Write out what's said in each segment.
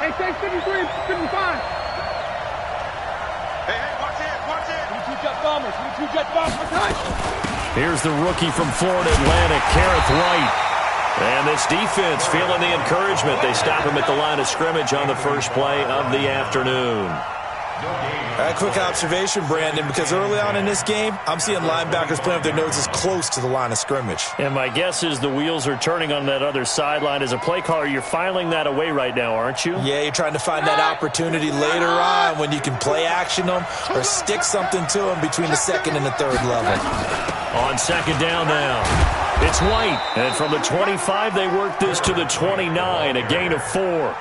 Hey, take 53, 55. Hey, watch it. We two jet bombers. Here's the rookie from Florida Atlantic, Kareth White. And this defense feeling the encouragement. They stop him at the line of scrimmage on the first play of the afternoon. A quick observation, Brandon, because early on in this game, I'm seeing linebackers playing with their noses close to the line of scrimmage. And my guess is the wheels are turning on that other sideline. As a play caller, you're filing that away right now, aren't you? Yeah, you're trying to find that opportunity later on when you can play action them or stick something to them between the second and the third level. On second down now, it's White. And from the 25, they work this to the 29, a gain of 4.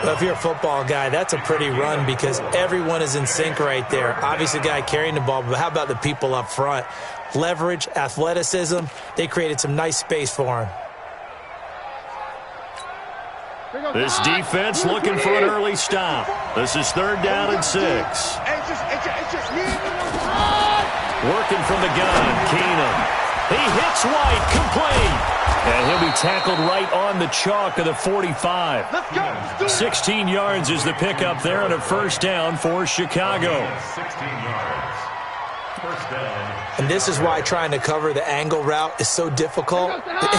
Well, if you're a football guy, that's a pretty run because everyone is in sync right there. Obviously, the guy carrying the ball, but how about the people up front? Leverage, athleticism, they created some nice space for him. This defense looking for an early stop. This is 3rd down and 6. Working from the gun, Keenum. He hits White, complete. And he'll be tackled right on the chalk of the 45. 16 yards is the pickup there on a first down for Chicago. 16 yards. First down. And this is why trying to cover the angle route is so difficult.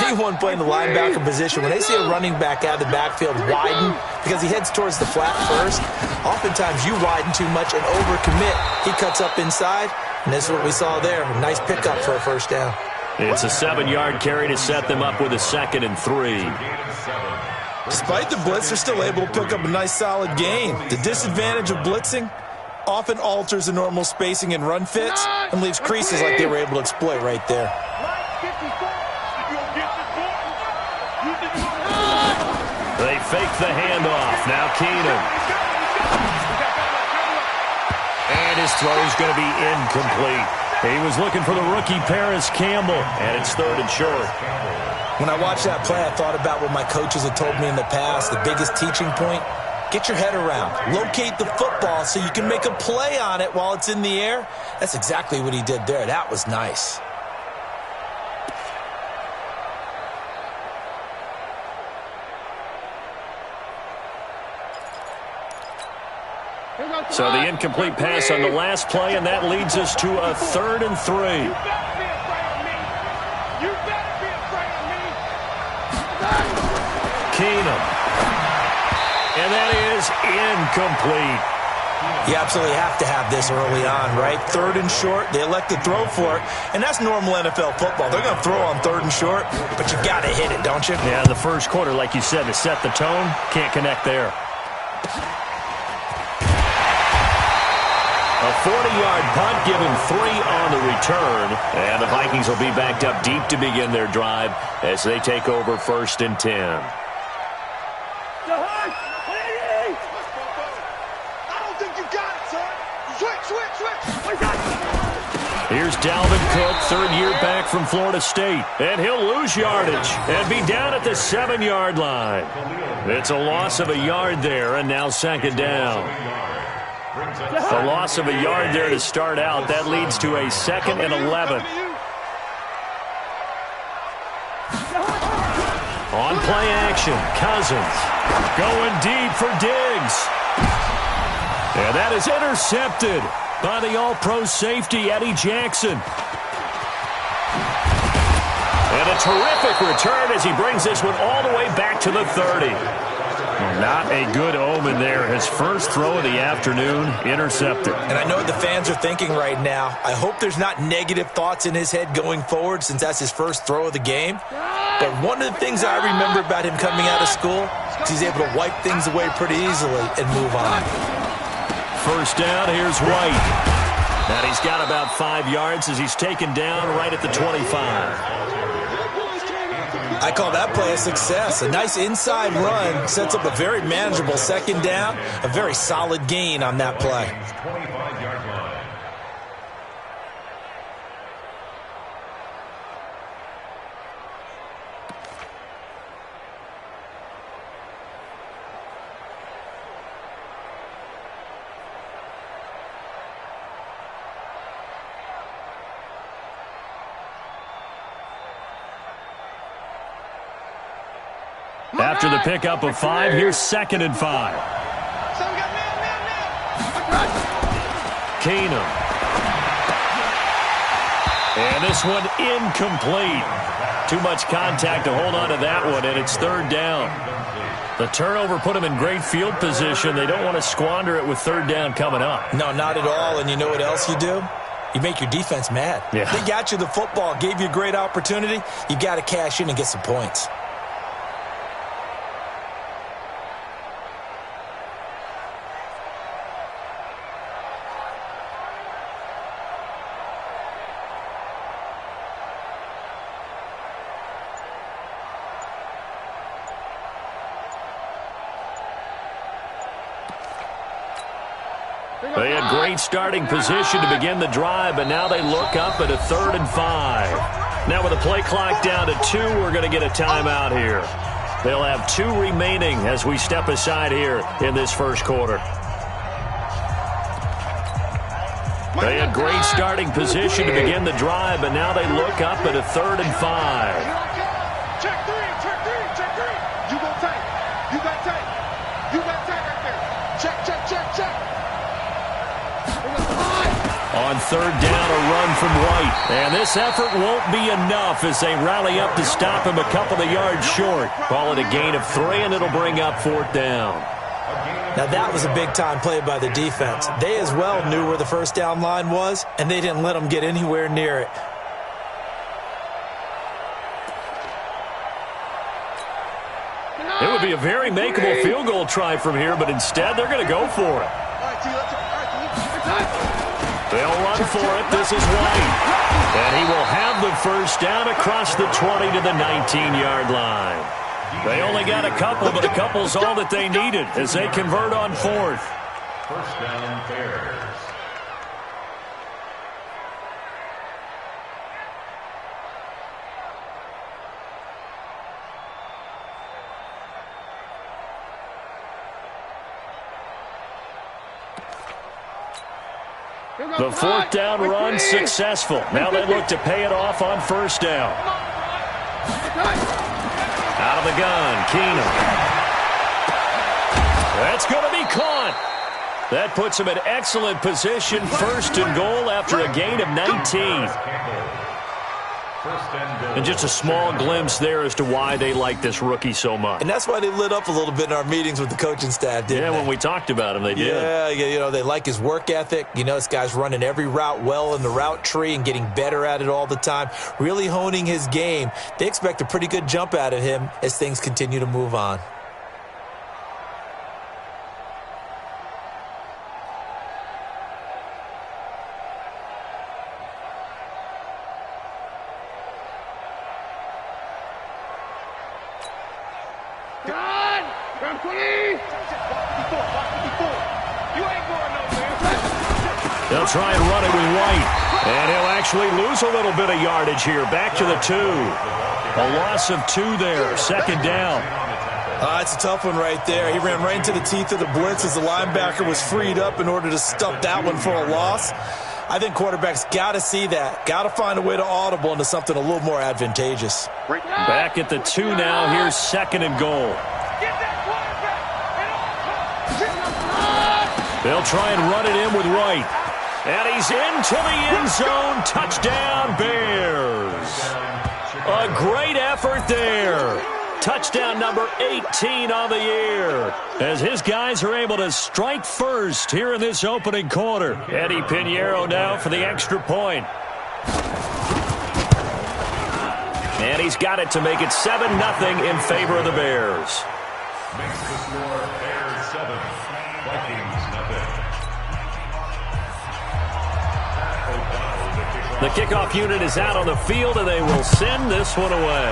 Anyone playing the linebacker position, when they see a running back out of the backfield widen because he heads towards the flat first, oftentimes you widen too much and overcommit. He cuts up inside, and this is what we saw there. A nice pickup for a first down. It's a 7-yard carry to set them up with a 2nd and 3. Despite the blitz, they're still able to pick up a nice solid gain. The disadvantage of blitzing often alters the normal spacing and run fits and leaves creases like they were able to exploit right there. They fake the handoff. Now Keenum. And his throw is going to be incomplete. He was looking for the rookie Paris Campbell, and it's 3rd and short. When I watched that play, I thought about what my coaches had told me in the past. The biggest teaching point, get your head around. Locate the football so you can make a play on it while it's in the air. That's exactly what he did there. That was nice. So the incomplete pass on the last play, and that leads us to a 3rd and 3. Keenum. And that is incomplete. You absolutely have to have this early on, right? 3rd and short, they elect to throw for it, and that's normal NFL football. They're going to throw on 3rd and short, but you got to hit it, don't you? Yeah, the first quarter, like you said, to set the tone, can't connect there. A 40-yard punt, given 3 on the return. And the Vikings will be backed up deep to begin their drive as they take over 1st and 10. I don't think you got it, son. Switch. Here's Dalvin Cook, 3rd year back from Florida State. And he'll lose yardage and be down at the 7-yard line. It's a loss of a yard there, and now 2nd down. A loss of a yard there to start out. That leads to a 2nd and 11. On play action, Cousins going deep for Diggs. And that is intercepted by the all-pro safety, Eddie Jackson. And a terrific return as he brings this one all the way back to the 30. Not a good omen there. His first throw of the afternoon, intercepted. And I know what the fans are thinking right now. I hope there's not negative thoughts in his head going forward since that's his first throw of the game. But one of the things I remember about him coming out of school is he's able to wipe things away pretty easily and move on. First down, here's White. And he's got about 5 yards as he's taken down right at the 25. I call that play a success. A nice inside run sets up a very manageable 2nd down, a very solid gain on that play. 25-yard line. After the pickup of 5, here's 2nd and 5. So we got man. Keenum. And this one incomplete. Too much contact to hold on to that one, and it's 3rd down. The turnover put them in great field position. They don't want to squander it with 3rd down coming up. No, not at all. And you know what else you do? You make your defense mad. Yeah. They got you the football, gave you a great opportunity. You got to cash in and get some points. They had great starting position to begin the drive, but now they look up at a 3rd and 5. Now with the play clock down to 2, we're going to get a timeout here. They'll have 2 remaining as we step aside here in this first quarter. They had great starting position to begin the drive, but now they look up at a 3rd and 5. Check 3, check 3, check 3. You got tight. You got tight. You got tight right there. Check, check, check, check. On 3rd down, a run from White. And this effort won't be enough as they rally up to stop him a couple of yards short. Call it a gain of 3, and it'll bring up 4th down. Now, that was a big-time play by the defense. They as well knew where the first down line was, and they didn't let them get anywhere near it. It would be a very makeable field goal try from here, but instead they're going to go for it. All right, T, let's They'll run for it. This is White. And he will have the first down across the 20 to the 19-yard line. They only got a couple, but a couple's all that they needed as they convert on 4th. First down, Bears. The 4th down run successful. Now they look to pay it off on 1st down. Out of the gun, Keenum. That's going to be caught. That puts him in excellent position. 1st and goal after a gain of 19. And just a small glimpse there as to why they like this rookie so much. And that's why they lit up a little bit in our meetings with the coaching staff, didn't they? When we talked about him, they did. Yeah, you know, they like his work ethic. You know, this guy's running every route well in the route tree and getting better at it all the time, really honing his game. They expect a pretty good jump out of him as things continue to move on. They'll try and run it with White. And he'll actually lose a little bit of yardage here. Back to the 2. A loss of 2 there. 2nd down. It's a tough one right there. He ran right into the teeth of the blitz as the linebacker was freed up in order to stuff that one for a loss. I think quarterbacks got to see that. Got to find a way to audible into something a little more advantageous. Back at the 2 now. Here's 2nd and goal. They'll try and run it in with Wright. And he's into the end zone. Touchdown, Bears. A great effort there. Touchdown number 18 on the year. As his guys are able to strike first here in this opening quarter. Eddie Pinheiro now for the extra point. And he's got it to make it 7-0 in favor of the Bears. Makes the score Bears 7, Vikings nothing. The kickoff unit is out on the field, and they will send this one away.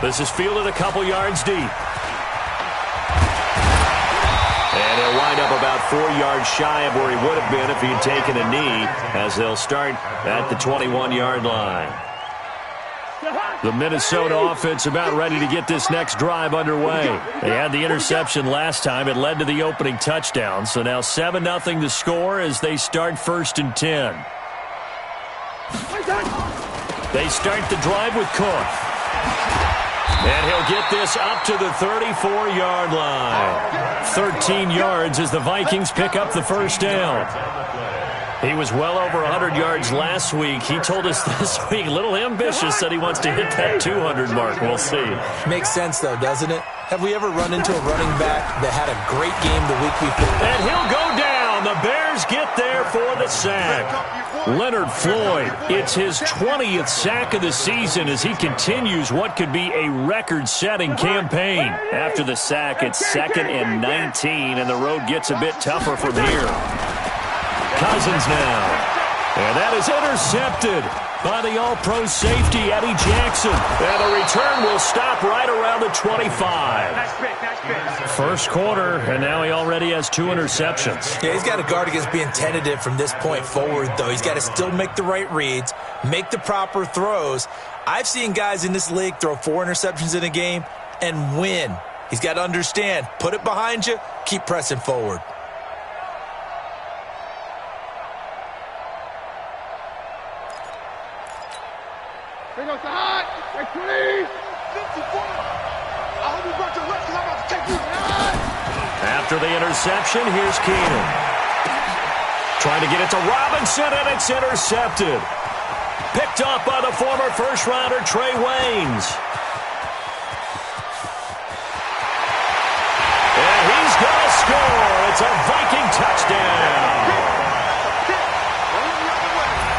This is fielded a couple yards deep. And he'll wind up about 4 yards shy of where he would have been if he had taken a knee, as they'll start at the 21-yard line. The Minnesota offense about ready to get this next drive underway. They had the interception last time. It led to the opening touchdown. So now 7-0 to score as they start 1st and 10. They start the drive with Cook. And he'll get this up to the 34-yard line. 13 yards as the Vikings pick up the first down. He was well over 100 yards last week. He told us this week, a little ambitious, said he wants to hit that 200 mark. We'll see. Makes sense, though, doesn't it? Have we ever run into a running back that had a great game the week before? And he'll go down. The Bears get there for the sack. Leonard Floyd, it's his 20th sack of the season as he continues what could be a record-setting campaign. After the sack, it's 2nd and 19, and the road gets a bit tougher from here. Cousins now. And that is intercepted by the all-pro safety, Eddie Jackson. And the return will stop right around the 25. First quarter, and now he already has 2 interceptions. Yeah, he's got to guard against being tentative from this point forward, though. He's got to still make the right reads, make the proper throws. I've seen guys in this league throw 4 interceptions in a game and win. He's got to understand, put it behind you, keep pressing forward. Here goes the hot. That's 3. 54. I hope you brought your left because I'm about to take you. After the interception, here's Keenan. Trying to get it to Robinson, and it's intercepted. Picked up by the former first-rounder Trey Waynes. And he's going to score. It's a Viking touchdown.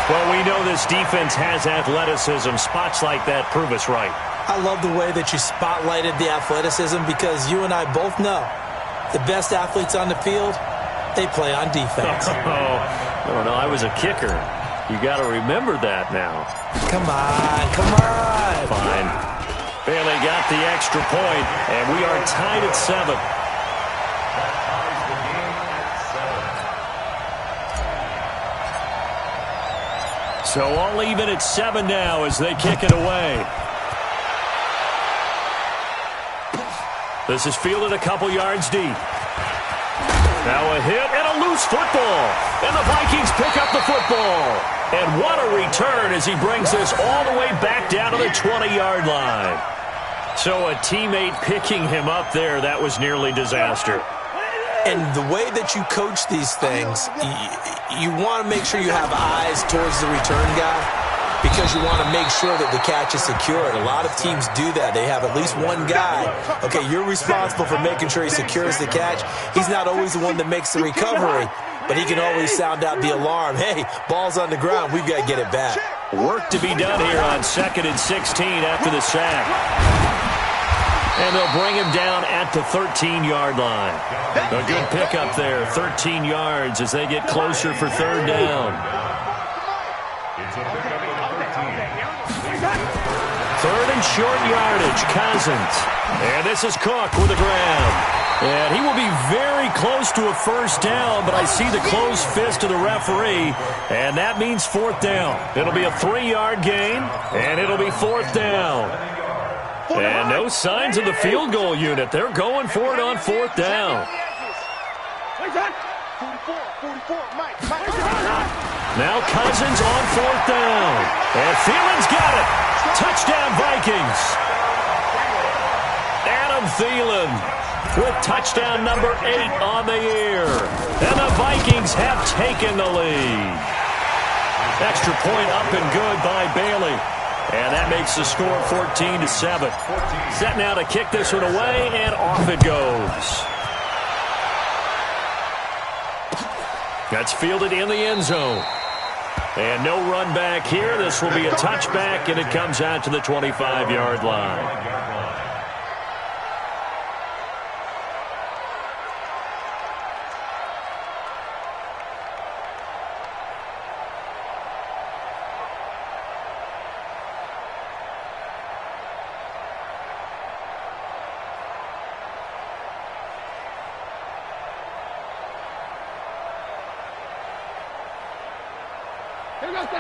Well, we know this defense has athleticism. Spots like that prove us right. I love the way that you spotlighted the athleticism because you and I both know the best athletes on the field, they play on defense. No, I was a kicker. You got to remember that now. Come on. Fine. Bailey got the extra point, and we are tied at 7. So all even at 7 now as they kick it away. This is fielded a couple yards deep. Now a hit and a loose football. And the Vikings pick up the football. And what a return as he brings this all the way back down to the 20-yard line. So a teammate picking him up there, that was nearly disaster. And the way that you coach these things, you want to make sure you have eyes towards the return guy because you want to make sure that the catch is secured. A lot of teams do that. They have at least one guy. Okay, you're responsible for making sure he secures the catch. He's not always the one that makes the recovery, but he can always sound out the alarm. Hey, ball's on the ground. We've got to get it back. Work to be done here on 2nd and 16 after the sack. And they'll bring him down at the 13-yard line. A good pickup there, 13 yards as they get closer for 3rd down. It's a pickup of 13. 3rd and short yardage, Cousins. And this is Cook with the grab. And he will be very close to a first down, but I see the closed fist of the referee, and that means 4th down. It'll be a 3-yard gain, and it'll be 4th down. And no signs of the field goal unit. They're going for it on 4th down. Now Cousins on 4th down. And Thielen's got it. Touchdown Vikings. Adam Thielen with touchdown number 8 on the year. And the Vikings have taken the lead. Extra point up and good by Bailey. And that makes the score 14-7. Set now to kick this one away, and off it goes. That's fielded in the end zone. And no run back here. This will be a touchback, and it comes out to the 25-yard line.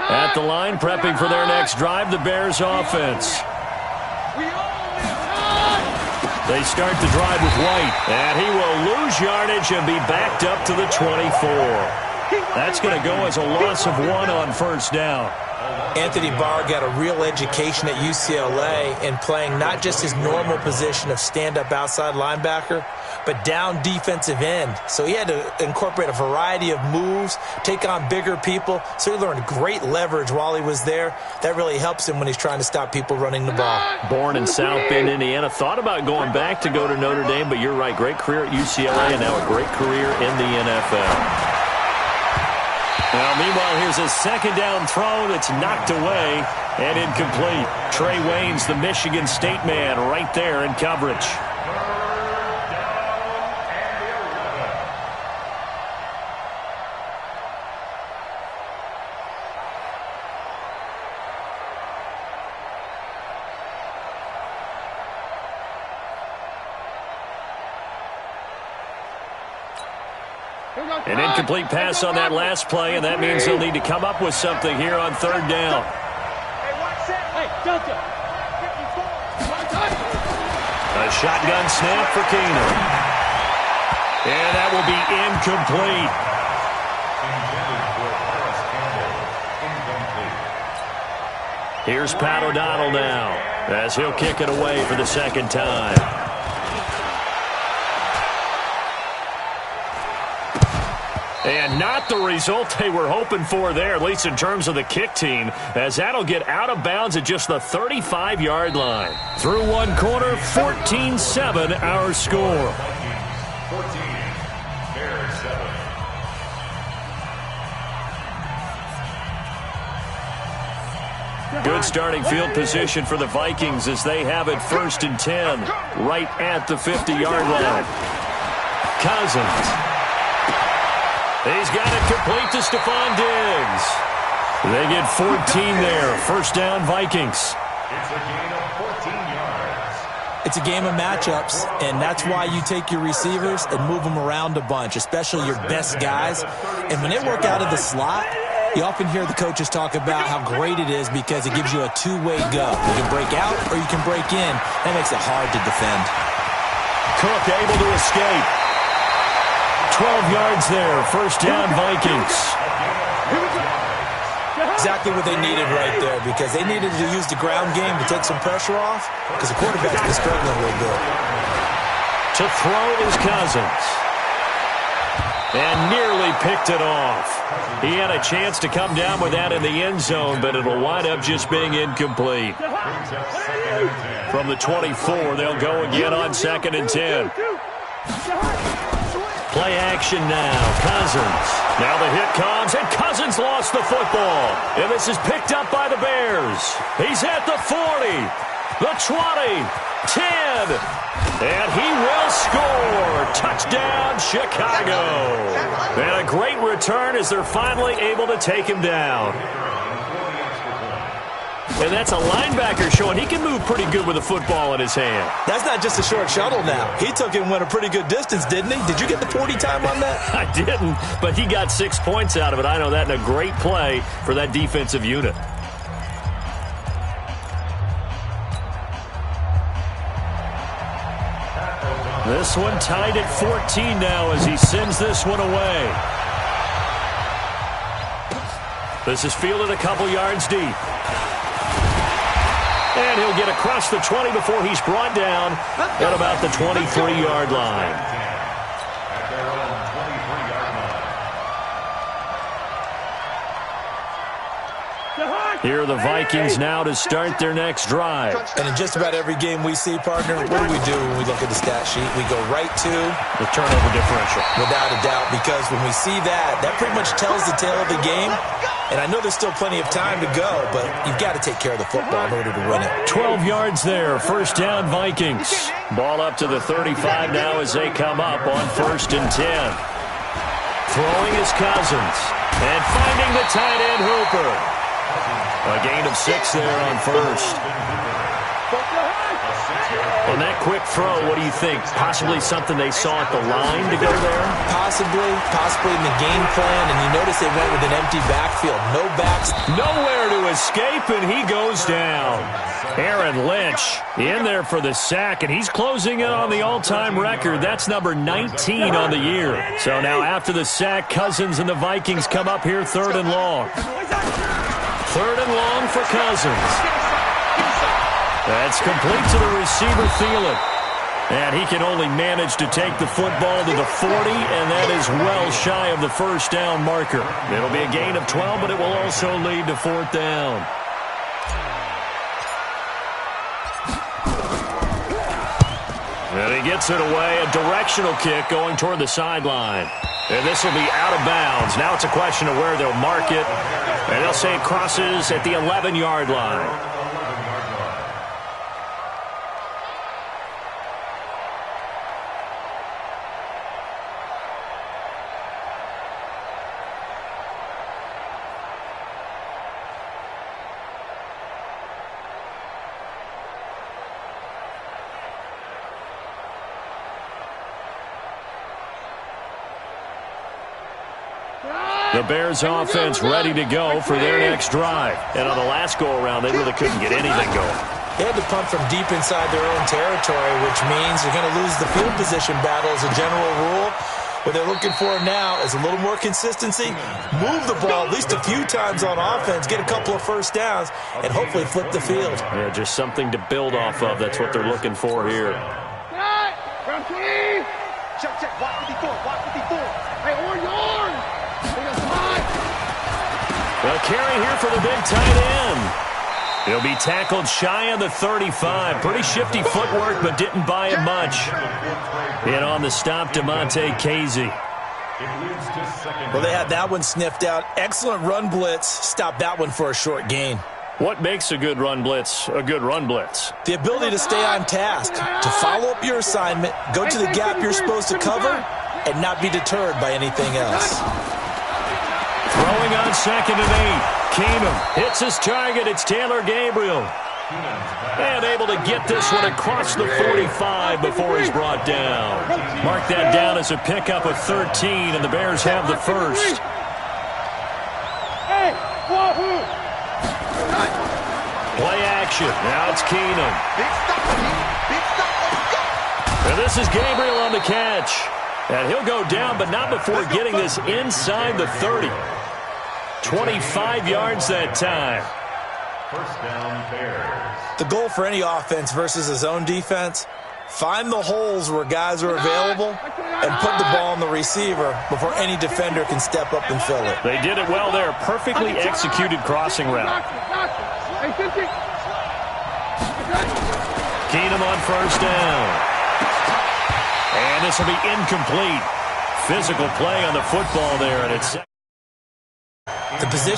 At the line, prepping for their next drive, the Bears offense. They start the drive with White, and he will lose yardage and be backed up to the 24. That's going to go as a loss of 1 on first down. Anthony Barr got a real education at UCLA in playing not just his normal position of stand-up outside linebacker, but down defensive end. So he had to incorporate a variety of moves, take on bigger people. So he learned great leverage while he was there. That really helps him when he's trying to stop people running the ball. Born in South Bend, Indiana. Thought about going back to go to Notre Dame, but you're right. Great career at UCLA and now a great career in the NFL. Now, meanwhile, here's a second down throw that's knocked away and incomplete. Trey Waynes, the Michigan State man, right there in coverage. An incomplete pass on that last play, and that means they'll need to come up with something here on third down. A shotgun snap for Keenum. And that will be incomplete. Here's Pat O'Donnell now as he'll kick it away for the second time. And not the result they were hoping for there, at least in terms of the kick team, as that'll get out of bounds at just the 35-yard line. Through one quarter, 14-7 our score. 14, Bears 7. Good starting field position for the Vikings as they have it 1st and 10, right at the 50-yard line. Cousins. He's got it complete to Stephon Diggs. They get 14 there. First down, Vikings. It's a gain of 14 yards. It's a game of matchups, and that's why you take your receivers and move them around a bunch, especially your best guys. And when they work out of the slot, you often hear the coaches talk about how great it is because it gives you a two-way go. You can break out or you can break in. That makes it hard to defend. Cook able to escape. 12 yards there. First down, Vikings. Exactly what they needed right there because they needed to use the ground game to take some pressure off because the quarterback's been struggling a little bit. To throw is Cousins. And nearly picked it off. He had a chance to come down with that in the end zone, but it'll wind up just being incomplete. From the 24, they'll go again on 2nd and 10. Play action now. Cousins. Now the hit comes, and Cousins lost the football. And this is picked up by the Bears. He's at the 40, the 20, 10, and he will score. Touchdown, Chicago. And a great return as they're finally able to take him down. And that's a linebacker showing he can move pretty good with a football in his hand. That's not just a short shuttle now. He took it and went a pretty good distance, didn't he? Did you get the 40 time on that? I didn't, but he got 6 points out of it. I know that, and a great play for that defensive unit. This one tied at 14 now as he sends this one away. This is fielded a couple yards deep. And he'll get across the 20 before he's brought down at about the 23-yard line. At their own 23-yard line. Here are the Vikings now to start their next drive. And in just about every game we see, partner, what do we do when we look at the stat sheet? We go right to the turnover differential. Without a doubt, because when we see that, that pretty much tells the tale of the game. And I know there's still plenty of time to go, but you've got to take care of the football in order to win it. 12 yards there. First down, Vikings. Ball up to the 35 now as they come up on 1st and 10. Throwing is Cousins. And finding the tight end, Hooper. A gain of 6 there on 1st. On that quick throw, what do you think? Possibly something they saw at the line to go there? Possibly in the game plan, and you notice they went with an empty backfield. No backs. Nowhere to escape, and he goes down. Aaron Lynch in there for the sack, and he's closing in on the all-time record. That's number 19 on the year. So now after the sack, Cousins and the Vikings come up here 3rd and long. 3rd and long for Cousins. That's complete to the receiver, Thielen. And he can only manage to take the football to the 40, and that is well shy of the first down marker. It'll be a gain of 12, but it will also lead to 4th down. And he gets it away, a directional kick going toward the sideline. And this will be out of bounds. Now it's a question of where they'll mark it. And they'll say it crosses at the 11-yard line. The Bears offense ready to go for their next drive. And on the last go-around, they really couldn't get anything going. They had to punt from deep inside their own territory, which means they're going to lose the field position battle as a general rule. What they're looking for now is a little more consistency, move the ball at least a few times on offense, get a couple of first downs, and hopefully flip the field. Yeah, just something to build off of. That's what they're looking for here. Check, check. Watch 54. Watch 54. Hey, or yours. A carry here for the big tight end. He'll be tackled shy of the 35. Pretty shifty footwork, but didn't buy it much. And on the stop, Damontae Kazee. Well, they had that one sniffed out. Excellent run blitz. Stopped that one for a short gain. What makes a good run blitz a good run blitz? The ability to stay on task, to follow up your assignment, go to the gap you're supposed to cover, and not be deterred by anything else. Throwing on 2nd and 8. Keenum hits his target. It's Taylor Gabriel. And able to get this one across the 45 before he's brought down. Mark that down as a pickup of 13, and the Bears have the first. Play action. Now it's Keenum. Big stop, big stop. Let's go. And this is Gabriel on the catch. And he'll go down, but not before getting this inside the 30. 25 yards that time. First down, Bears. The goal for any offense versus a zone defense, find the holes where guys are available and put the ball on the receiver before any defender can step up and fill it. They did it well there. Perfectly executed crossing route. Keenum on first down. And this will be incomplete. Physical play on the football there, and it's... The position